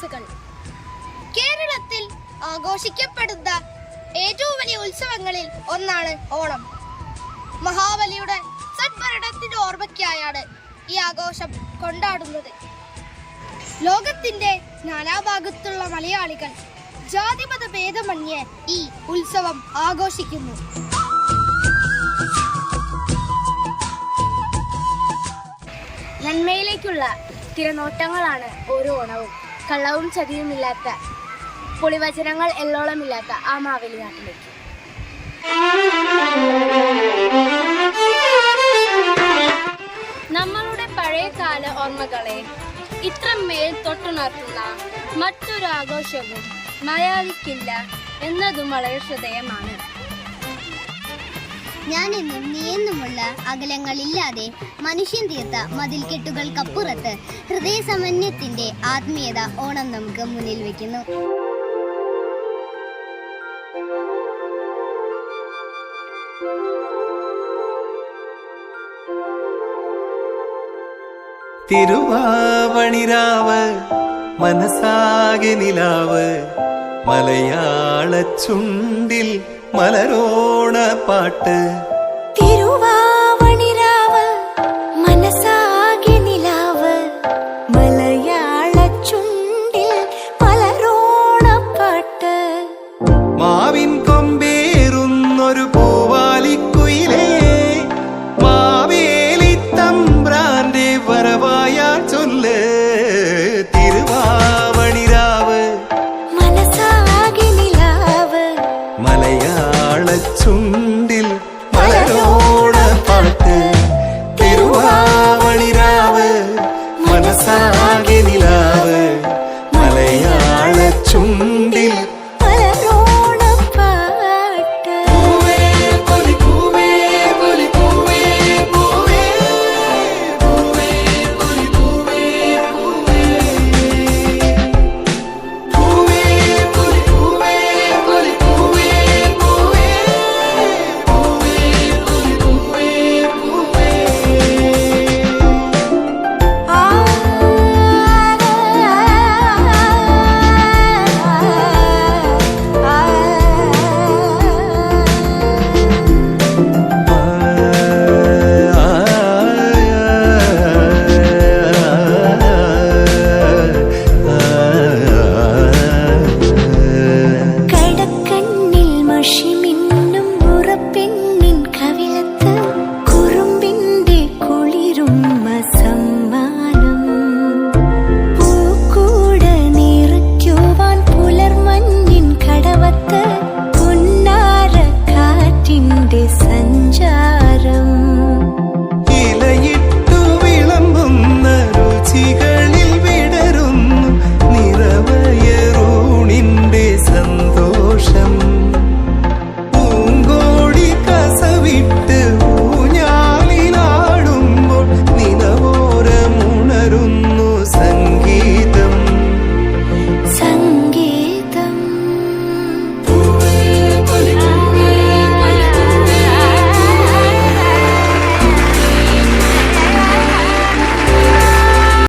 ആശംസകൾ. കേരളത്തിൽ ആഘോഷിക്കപ്പെടുന്ന ഏറ്റവും വലിയ ഉത്സവങ്ങളിൽ ഒന്നാണ് ഓണം. മഹാബലിയുടെ സദ്ഭരണത്തിന്റെ ഓർമ്മയ്ക്കായാണ് ഈ ആഘോഷം കൊണ്ടാടുന്നത്. ലോകത്തിന്റെ നാനാഭാഗത്തുള്ള മലയാളികൾ ജാതിമത ഭേദമന്യേ ഈ ഉത്സവം ആഘോഷിക്കുന്നു. നന്മയിലേക്കുള്ള തിരനോട്ടങ്ങളാണ് ഓരോ ഓണവും. കള്ളവും ചതിയുമില്ലാത്ത, പൊളിവചനങ്ങൾ എല്ലോളമില്ലാത്ത ആ മാവേലി നാട്ടിലേക്ക്. നമ്മളുടെ പഴയകാല ഓർമ്മകളെ ഇത്രമേൽ തൊട്ടുണർത്തുന്ന മറ്റൊരു ആഘോഷവും മലയാളിക്കില്ല എന്നതും വളരെ ശ്രദ്ധേയമാണ്. ഞാനെന്നും നീയെന്നുമുള്ള അകലങ്ങളില്ലാതെ മനുഷ്യൻ തീർത്ത മതിൽക്കെട്ടുകൾക്കപ്പുറത്ത് ഹൃദയസമന്വയത്തിന്റെ ആത്മീയത ഓണം നമുക്ക് മുന്നിൽ വയ്ക്കുന്നു. തിരുവാവണിരാവ് മനസാകെ നിലാവ് മലയാള ചുണ്ടിൽ മലരോണ പാട്ട്. തിരുവാവണിരാവ് മനസാകെ നിലാവ് മലയാള ചുണ്ടിൽ മലരോണ പാട്ട്. മാവിൻ കൊമ്പേറുന്നൊരു പൂവാലിക്കുയിലേ മാവേലി തമ്പ്രാന്റെ വരവായാ ചൊല്ല്. തിരുവാവണിരാവ് മനസാകെ നിലാവ് മലയാള ചുണ്ടിൽ മലരോണ പാട്ട്. തിരുവാവണിരാവ് മനസാകെ നിലാവ് മലയാള ചുണ്ടിൽ മലരോണ പാട്ട്. കടക്കണ്ണിൽ മഷി മിന്നും മുറപ്പെണ്ണ